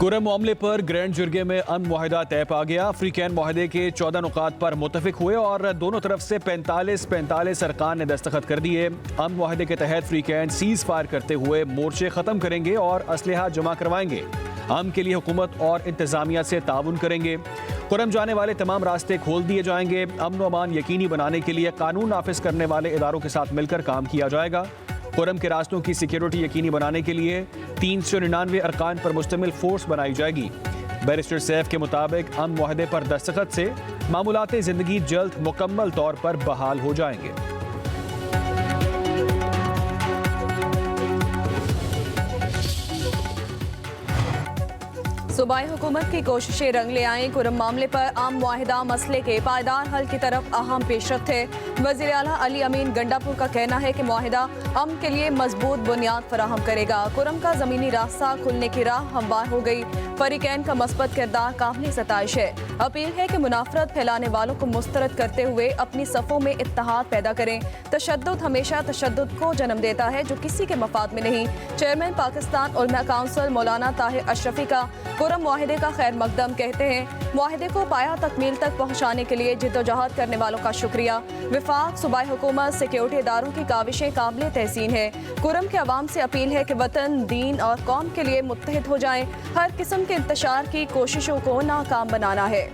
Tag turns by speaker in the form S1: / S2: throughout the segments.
S1: कुरम मामले पर ग्रैंड जुर्गे में अमन मुआहिदा तय पा गया। अफ्रीकन मुआहिदे के 14 नुकात पर मुतफिक हुए और दोनों तरफ से 45 अरकान ने दस्तखत कर दिए। अमन मुआहिदे के तहत अफ्रीकन सीज फायर करते हुए मोर्चे खत्म करेंगे और असलहा जमा करवाएंगे। अमन के लिए हुकूमत और इंतजामिया से ताउन करेंगे। कुरम जाने वाले तमाम रास्ते खोल दिए जाएंगे। अमन व अमान यकीनी बनाने के लिए कानून नाफिज करने वाले इदारों के साथ मिलकर काम किया जाएगा। कुरम के रास्तों की सिक्योरिटी यकीनी बनाने के लिए 399 अरकान पर मुश्तमिल फोर्स बनाई जाएगी। बैरिस्टर सैफ के मुताबिक अमन मुआहदे पर दस्तखत से मामूलाते ज़िंदगी जल्द मुकम्मल तौर पर बहाल हो जाएंगे।
S2: सूबाई हुकूमत की कोशिशें रंग ले आएं। कुरम मामले पर आम मुआहिदा मसले के पायदार हल की तरफ अहम पेशरफ्त है। वज़ीर आला अली अमीन गंडापुर का कहना है कि मुआहिदा अमन के लिए मजबूत बुनियाद फराहम करेगा। कुरम का ज़मीनी रास्ता खुलने की राह हमवार हो गई। फरीकैन का मस्बत किरदार काबिल सताइश है। अपील है कि मुनाफरत फैलाने वालों को मुस्तरद करते हुए अपनी सफ़ों में इत्तेहाद पैदा करें। तशद्दुद हमेशा तशद्दुद को जन्म देता है जो किसी के मफाद में नहीं। चेयरमैन पाकिस्तान उलमा काउंसिल मौलाना ताहिर अशरफी का कुरम मुआहिदे का खैर मकदम कहते हैं, मुआहिदे को पाया तकमील तक पहुँचाने के लिए जिद्दोजहद करने वालों का शुक्रिया। विफाक, सूबाई हुकूमत, सिक्योरिटी इदारों की काविशें काबिल तहसीन है। कुरम के अवाम से अपील है कि वतन, दीन और कौम के लिए मुत्तहिद हो जाएं। हर किस्म के इंतशार की कोशिशों को नाकाम बनाना है।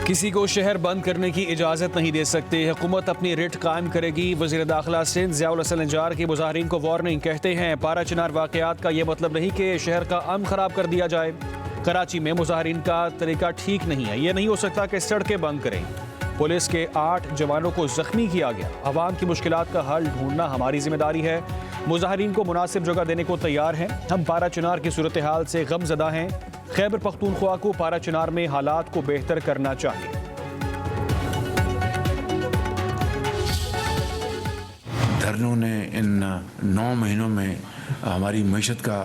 S1: किसी को शहर बंद करने की इजाज़त नहीं दे सकते। हुकूमत अपनी रिट कायम करेगी। वज़ीर दाखिला सिंध ज़ियाउल हसन निजार के मुज़ाहिरीन को वार्निंग। कहते हैं पारा चिनार वाक़यात का ये मतलब नहीं कि शहर का अमन ख़राब कर दिया जाए। कराची में मुज़ाहिरीन का तरीका ठीक नहीं है। ये नहीं हो सकता कि सड़कें बंद करें। पुलिस के 8 जवानों को जख्मी किया गया। अवाम की मुश्किलात का हल ढूंढना हमारी जिम्मेदारी है। मुज़ाहिरीन को मुनासिब जगह देने को तैयार हैं। हम पारा चिनार की सूरत हाल से गमज़दा हैं। खैबर पख्तूनख्वा को पारा चिनार में हालात को बेहतर करना चाहिए।
S3: धरनों ने इन 9 महीनों में हमारी मईशत का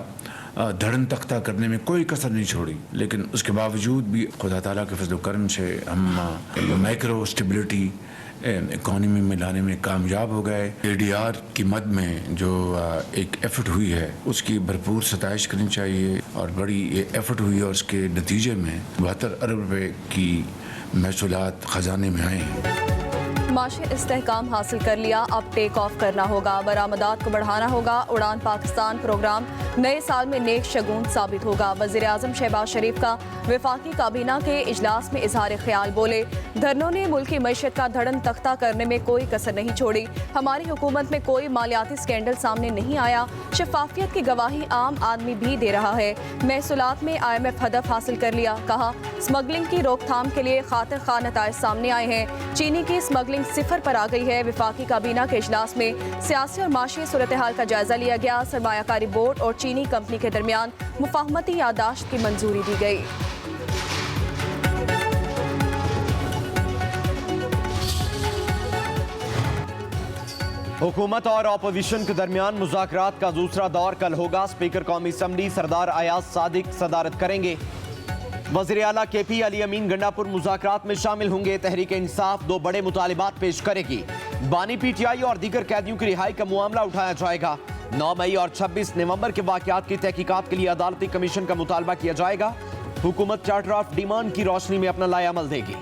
S3: धड़न तख्ता करने में कोई कसर नहीं छोड़ी, लेकिन उसके बावजूद भी खुदा ताला के फजल करम से हम माइक्रो स्टेबिलिटी इकॉनमी में लाने में कामयाब हो गए। ADR की मद में जो एक एफर्ट हुई है उसकी भरपूर सताइश करनी चाहिए और बड़ी ये एफर्ट हुई है और उसके नतीजे में 72 अरब रुपए की महसूलात खजाने में आए हैं।
S2: माशी इस्तेहकाम हासिल कर लिया, अब टेक ऑफ करना होगा। बरामदात को बढ़ाना होगा। उड़ान पाकिस्तान प्रोग्राम नए साल में नेक शगुन साबित होगा। वज़ीर आज़म शहबाज शरीफ का वफाकी काबीना के इजलास में इजहार ख्याल। बोले, धरनों ने मुल्की मईशत का धड़न तख्ता करने में कोई कसर नहीं छोड़ी। हमारी हुकूमत में कोई मालियाती स्कैंडल सामने नहीं आया। शफाफियत की गवाही आम आदमी भी दे रहा है। महसूलात में IMF हदफ हासिल कर लिया। कहा, स्मगलिंग की रोकथाम के लिए खातिर खा नताइज सामने आए हैं। चीनी की स्मगलिंग सिफर पर आ गई है। वफाकी काबीना के इजलास में सियासी और माशी सूरत हाल का जायजा लिया गया। सरमायाकारी बोर्ड और चीनी कंपनी के दरमियान मुफाहमती यादाश्त की मंजूरी दी गई।
S4: हुकूमत और अपोजिशन के दरमियान मुज़ाकरात का दूसरा दौर कल होगा। स्पीकर कौमी असम्बली सरदार अयाज सादिक सदारत करेंगे। वज़ीर आला KP अली अमीन गंडापुर मुज़ाकरात में शामिल होंगे। तहरीक इंसाफ 2 बड़े मुतालिबात पेश करेगी। बानी PTI और दीगर कैदियों की रिहाई का मामला उठाया जाएगा। 9 मई और 26 नवंबर के वाक़यात की तहकीकात के लिए अदालती कमीशन का मुतालबा किया जाएगा। हुकूमत चार्टर ऑफ डिमांड की रोशनी में अपना लाएअमल देगी।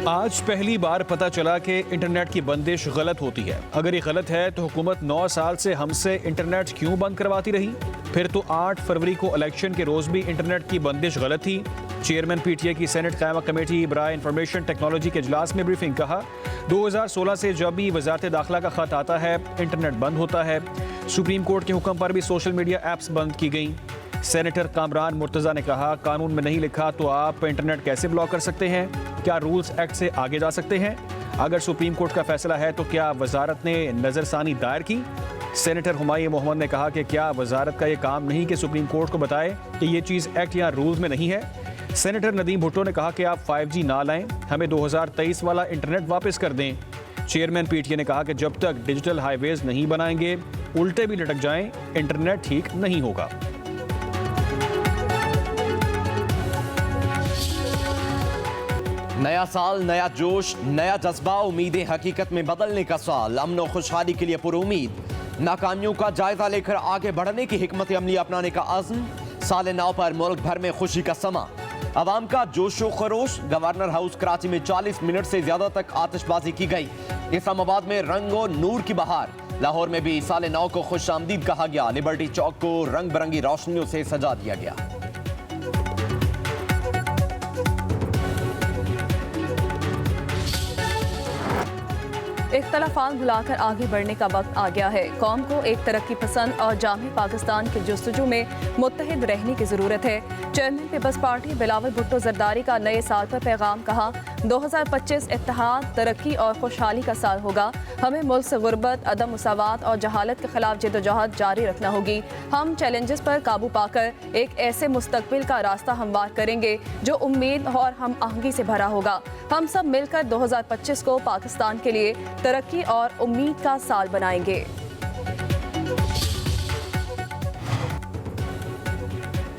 S1: आज पहली बार पता चला कि इंटरनेट की बंदिश गलत होती है। अगर ये गलत है तो हुकूमत 9 साल से हमसे इंटरनेट क्यों बंद करवाती रही? फिर तो 8 फरवरी को इलेक्शन के रोज भी इंटरनेट की बंदिश गलत थी। चेयरमैन PTA की सेनेट कायमा कमेटी बराए इंफॉर्मेशन टेक्नोलॉजी के इजलास में ब्रीफिंग। कहा, 2016 से जब भी वजारत दाखिला का खत आता है इंटरनेट बंद होता है। सुप्रीम कोर्ट के हुक्म पर भी सोशल मीडिया एप्स बंद की गई। सेनेटर कामरान मुर्तज़ा ने कहा, कानून में नहीं लिखा तो आप इंटरनेट कैसे ब्लॉक कर सकते हैं? क्या रूल्स एक्ट से आगे जा सकते हैं? अगर सुप्रीम कोर्ट का फैसला है तो क्या वजारत ने नज़रसानी दायर की? सेनेटर हुमायूं मोहम्मद ने कहा कि क्या वजारत का ये काम नहीं कि सुप्रीम कोर्ट को बताए कि ये चीज़ एक्ट या रूल्स में नहीं है? सेनेटर नदीम भुट्टो ने कहा कि आप 5G ना लाएं, हमें 2023 वाला इंटरनेट वापस कर दें। चेयरमैन PTA ने कहा कि जब तक डिजिटल हाईवेज नहीं बनाएंगे उल्टे भी लटक जाएं, इंटरनेट ठीक नहीं होगा।
S4: नया साल, नया जोश, नया जज्बा, उम्मीदें हकीकत में बदलने का साल। अमन और खुशहाली के लिए पुरुमीद। नाकामियों का जायजा लेकर आगे बढ़ने की हिकमत अमली अपनाने का अज़्म। साल नौ पर मुल्क भर में खुशी का समा। अवाम का जोशो खरोश। गवर्नर हाउस कराची में 40 मिनट से ज्यादा तक आतिशबाजी की गई। इस्लामाबाद में रंगो नूर की बहार। लाहौर में भी साल नौ को खुश आमदीद कहा गया। लिबर्टी चौक को रंग बिरंगी रोशनियों से सजा दिया गया।
S2: इख्तलाफात भुलाकर आगे बढ़ने का वक्त आ गया है। कौम को एक तरक्की पसंद और जामे पाकिस्तान के जस्तजू में मुत्तहिद रहने की ज़रूरत है। Chairman Peoples Party Bilawal Bhutto Zardari का नए साल पर पैगाम कहा, 2025 इत्तेहाद, तरक्की और खुशहाली का साल होगा। हमें मुल्क से गुर्बत, अदम मुसावात और जहालत के खिलाफ जद्दोजहद जारी रखना होगी। हम चैलेंजेस पर काबू पाकर एक ऐसे मुस्तकबिल का रास्ता हमवार करेंगे जो उम्मीद और हम आहंगी से भरा होगा। हम सब मिलकर 2025 को पाकिस्तान के लिए तरक्की और उम्मीद का साल बनाएंगे।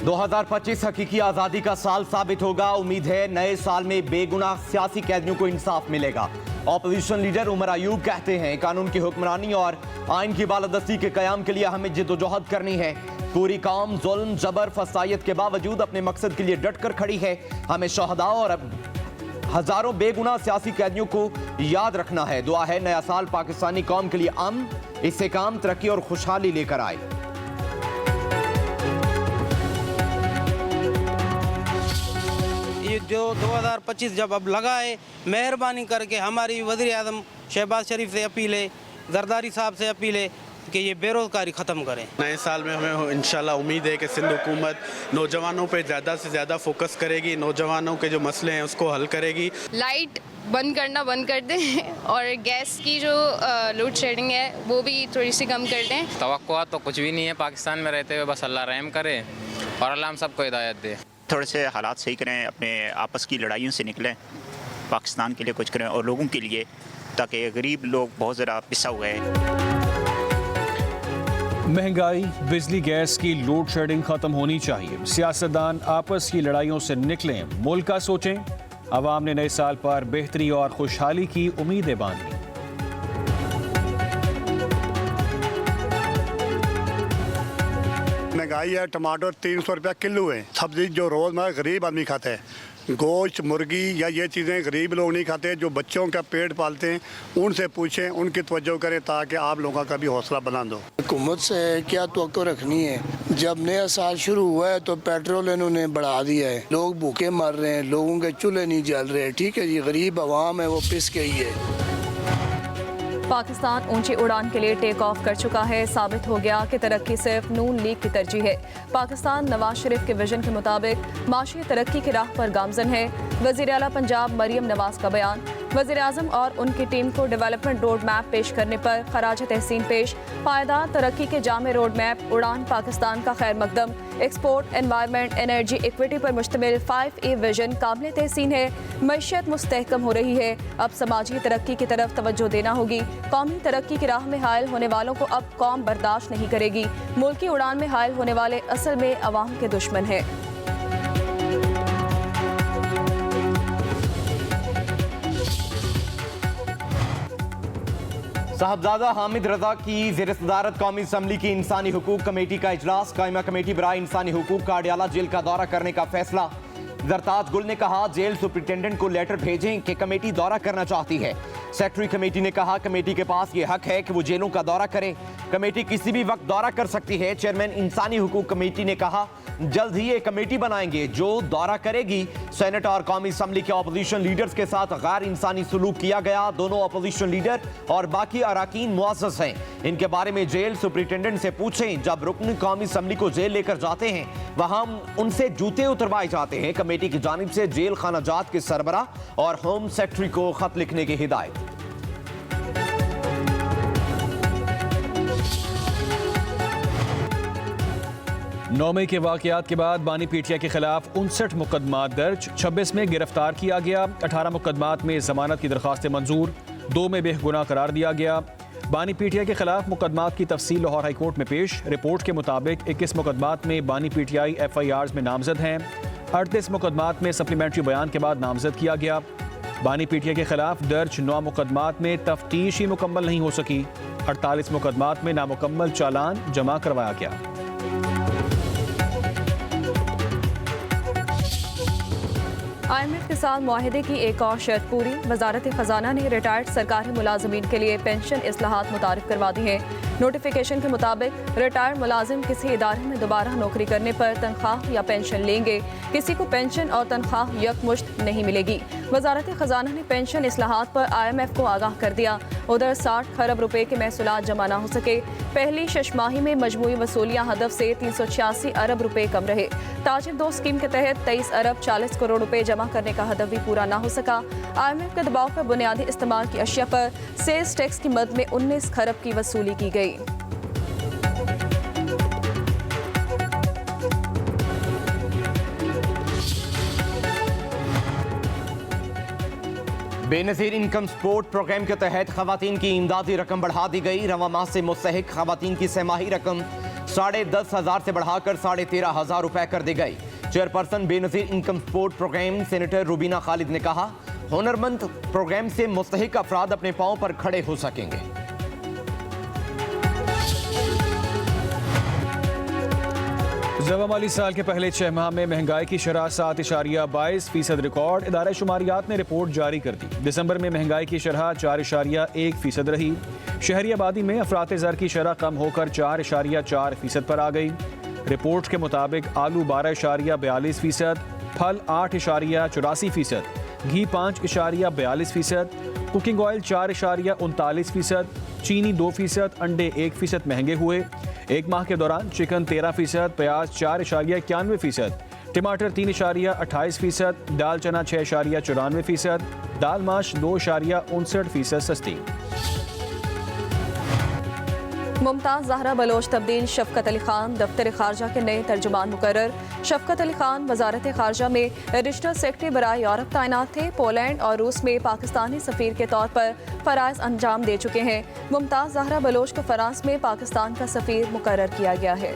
S4: 2025 हकीकी आज़ादी का साल साबित होगा। उम्मीद है नए साल में बेगुनाह सियासी कैदियों को इंसाफ मिलेगा। ऑपोजिशन लीडर उमर अयूब कहते हैं, कानून की हुक्मरानी और आइन की बालादस्ती के क़याम के लिए हमें जिद्दोजहद करनी है। पूरी कौम जुल्म, जबर, फसायत के बावजूद अपने मकसद के लिए डट कर खड़ी है। हमें शहदा और हजारों बेगुनाह सियासी कैदियों को याद रखना है। दुआ है नया साल पाकिस्तानी कौम के लिए अमन, इस्तेहकाम, तरक्की और खुशहाली लेकर आए।
S5: ये जो 2025 जब अब लगा है, मेहरबानी करके हमारी वज़ीर आज़म शहबाज शरीफ से अपील है, जरदारी साहब से अपील है कि ये बेरोज़गारी ख़त्म करें।
S6: नए साल में हमें इंशाल्लाह उम्मीद है कि सिंध हुकूमत नौजवानों पे ज़्यादा से ज़्यादा फोकस करेगी, नौजवानों के जो मसले हैं उसको हल करेगी।
S7: लाइट बंद करना बंद कर दें और गैस की जो लोड शेडिंग है वो भी थोड़ी सी कम कर दें।
S8: तवक्कुआत तो कुछ भी नहीं है पाकिस्तान में रहते हुए, बस अल्लाह रहम करे और अल्लाह हम सबको हिदायत दे।
S9: थोड़े से हालात सही करें, अपने आपस की लड़ाइयों से निकलें, पाकिस्तान के लिए कुछ करें और लोगों के लिए, ताकि गरीब लोग बहुत ज़्यादा पिसा हुए हैं।
S1: महंगाई, बिजली, गैस की लोड शेडिंग खत्म होनी चाहिए। सियासतदान आपस की लड़ाइयों से निकलें, मुल्क का सोचें। अवाम ने नए साल पर बेहतरी और खुशहाली की उम्मीदें बांधी।
S10: महंगाई है, टमाटर 300 रुपया किलो है। सब्जी जो रोज़मर्रा गरीब आदमी खाता है, गोश्त, मुर्गी या ये चीज़ें गरीब लोग नहीं खाते। जो बच्चों का पेट पालते हैं उनसे पूछें, उनकी तवज्जो करें ताकि आप लोगों का भी हौसला बुलंद हो।
S11: हुकूमत से क्या तवक्को रखनी है? जब नया साल शुरू हुआ है तो पेट्रोल इन्होंने बढ़ा दिया है, लोग भूखे मर रहे हैं, लोगों के चूल्हे नहीं जल रहे। ठीक है जी, गरीब आवाम है वो पिस गई है।
S2: पाकिस्तान ऊंची उड़ान के लिए टेक ऑफ कर चुका है। साबित हो गया कि तरक्की सिर्फ नून लीग की तरजीह है। पाकिस्तान नवाज शरीफ के विजन के मुताबिक माशी तरक्की की राह पर गामजन है। वज़ीर आला पंजाब मरियम नवाज का बयान। वज़ीर आज़म और उनकी टीम को डेवलपमेंट रोड मैप पेश करने पर खराज तहसीन पेश। पायदार तरक्की के जामे रोड मैप, उड़ान पाकिस्तान का खैर मकदम, एक्सपोर्ट, एनवायरनमेंट, एनर्जी, इक्विटी पर मुश्तमिल 5A विजन काबिल तहसीन है। मईशत मुस्तहकम हो रही है। अब समाजी तरक्की की तरफ तवज्जो देना होगी। कौमी तरक्की की राह में हायल होने वालों को अब कौम बर्दाश्त नहीं करेगी। मुल्की उड़ान में हायल होने वाले असल में अवाम के दुश्मन हैं।
S4: साहबजादा हामिद रजा की ज़ेर सदारत कौमी असम्बली की इंसानी हुकूक कमेटी का इजलास। कायमा कमेटी बराए इंसानी हुकूक का अडियाला जेल का दौरा करने का फैसला। जरताज गुल ने कहा, जेल सुपरिटेंडेंट को लेटर भेजें कि कमेटी दौरा करना चाहती है। सेक्रेटरी कमेटी ने कहा, कमेटी के पास ये हक है कि वो जेलों का दौरा करे। कमेटी किसी भी वक्त दौरा कर सकती है। चेयरमैन इंसानी हुकूक कमेटी ने कहा, जल्द ही एक कमेटी बनाएंगे जो दौरा करेगी। सेनेट और कौमी असम्बली के अपोजिशन लीडर्स के साथ गैर इंसानी सलूक किया गया। दोनों अपोजिशन लीडर और बाकी अराकीन मुअज़्ज़ज़ हैं। इनके बारे में जेल सुपरिटेंडेंट से पूछें। जब रुकन कौमी असम्बली को जेल लेकर जाते हैं वहाँ उनसे जूते उतरवाए जाते हैं। कमेटी की जानिब से जेल खाना जात के सरबरा और होम सेक्रेटरी को खत लिखने की हिदायत।
S1: नौमे के वाकयात के बाद बानी पीटिया के खिलाफ 59 मुकदमा दर्ज, 26 में गिरफ्तार किया गया। 18 मुकदमात में जमानत की दरखास्तें मंजूर, 2 में बेगुनाह करार दिया गया। बानी पीटिया के खिलाफ मुकदमात की तफसील लाहौर हाई कोर्ट में पेश। रिपोर्ट के मुताबिक 21 मुकदमात में बानी पीटीआई FIRs में नामजद हैं। 38 मुकदमात में सप्लीमेंट्री बयान के बाद नामजद किया गया। बानी पीटिया के खिलाफ दर्ज 9 मुकदमात में तफ्तीश ही मुकम्मल नहीं हो सकी। 48 मुकदमात में नामुकम्मल चालान जमा करवाया गया।
S2: IMF के साथ मुआहदे की एक और शर्त पूरी। वजारत खजाना ने रिटायर्ड सरकारी मुलाजमीन के लिए पेंशन इस्लाहात मुतारिफ करवा दी है। नोटिफिकेशन के मुताबिक रिटायर्ड मुलाजिम किसी इदारे में दोबारा नौकरी करने पर तनख्वाह या पेंशन लेंगे। किसी को पेंशन और तनख्वाह यकमुश्त नहीं मिलेगी। वजारत खजाना ने पेंशन इस्लाहात पर IMF को आगाह कर दिया। उधर 60 खरब रुपए के महसूलात जमा न हो सके। पहली शशमाही में मजमूई वसूलियाँ हदफ से 386 अरब रुपए कम रहे। ताजिर दो स्कीम के तहत 23 अरब 40 करोड़ रुपए जमा करने का हदफ भी पूरा न हो सका। IMF के दबाव पर बुनियादी इस्तेमाल की अशिया पर सेल्स टैक्स की मद में 19 खरब की वसूली की गई।
S4: बेनज़ीर इनकम सपोर्ट प्रोग्राम के तहत खवातीन की इमदादी रकम बढ़ा दी गई। रवा माह से मुस्तहिक खवातीन की सहमाही रकम 10,500 से बढ़ाकर 13,500 रुपए कर दी गई। Chairperson Benazir income support programme senator Rubina Khalid ने कहा, हुनरमंद प्रोग्राम से मुस्तहिक अफराद अपने पाँव पर खड़े हो सकेंगे।
S1: ज़वा माली साल के पहले 6 माह में महंगाई की शरह 7.22% रिकॉर्ड। इदारे शुमारियात ने रिपोर्ट जारी कर दी। दिसंबर में महंगाई की शरह 4.1% रही। शहरी आबादी में अफरात ज़र की शरह कम होकर 4.4% पर आ गई। रिपोर्ट के मुताबिक आलू 12.42%, फल 8.84%, घी 5.42%, कुकिंग ऑयल 4.39%, चीनी 2%, अंडे 1% महंगे हुए। एक माह के दौरान चिकन 13%, प्याज 4.91%, टमाटर 3.28%, दाल चना 6.94%, दाल माश 2.59% सस्ती।
S2: मुमताज़ ज़हरा बलोच तब्दील। शफकत अली खान दफ्तर खारजा के नए तर्जुमान मुकर्रर। शफकत अली खान वजारत खारजा में एडिशनल सेक्रेटरी बराए यूरोप तैनात थे। पोलैंड और रूस में पाकिस्तानी सफ़ीर के तौर पर फ़राइज़ अंजाम दे चुके हैं। मुमताज़ ज़हरा बलोच को फ्रांस में पाकिस्तान का सफ़ीर मुकर्रर किया गया है।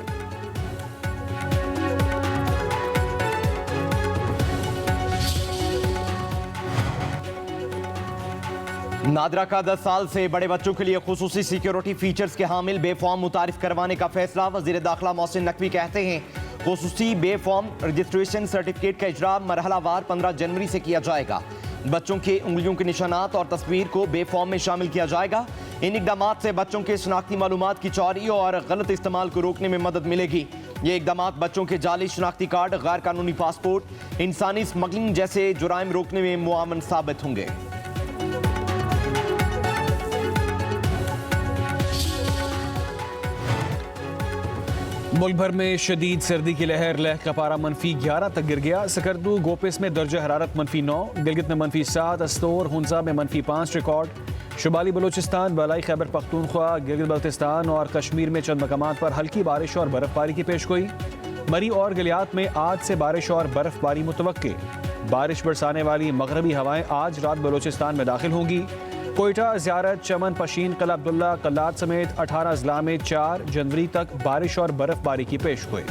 S4: नादरा का 10 साल से बड़े बच्चों के लिए खुसूसी सिक्योरिटी फीचर्स के हामिल बेफॉर्म मुतारिफ करवाने का फैसला। वज़ीर दाखिला मोहसिन नकवी कहते हैं, खुसूसी बेफॉर्म रजिस्ट्रेशन सर्टिफिकेट का इजरा मरहलावार 15 जनवरी से किया जाएगा। बच्चों के उंगलियों के निशानात और तस्वीर को बेफॉर्म में शामिल किया जाएगा। इन इकदामात से बच्चों के शनाख्ती मालूमात की चोरी और गलत इस्तेमाल को रोकने में मदद मिलेगी। ये इकदामात बच्चों के जाली शनाख्ती कार्ड, गैर कानूनी पासपोर्ट, इंसानी स्मगलिंग जैसे जुराइम रोकने में मुआवन साबित होंगे।
S1: मुल्क भर में शदीद सर्दी की लहर। लह का पारा -11 तक गिर गया। सकरदू गोपिस में दर्जा हरारत -9, गिलगित में -7, अस्तोर हुंजा में -5 रिकॉर्ड। शुमाली बलूचिस्तान, बलाई खैबर पख्तूनख्वा, गिलगित बल्तिस्तान और कश्मीर में चंद मकामात पर हल्की बारिश और बर्फबारी की पेशगोई। मरी और गलियात में आज से बारिश और बर्फबारी मुतवक्के। बारिश बरसाने वाली मगरबी हवाएं आज रात बलूचिस्तान में दाखिल होंगी। कोयटा, ज़ियारत, चमन, पशीन, कला अब्दुल्ला, कल्लात समेत 18 अजला में 4 जनवरी तक बारिश और बर्फबारी की पेशगोई।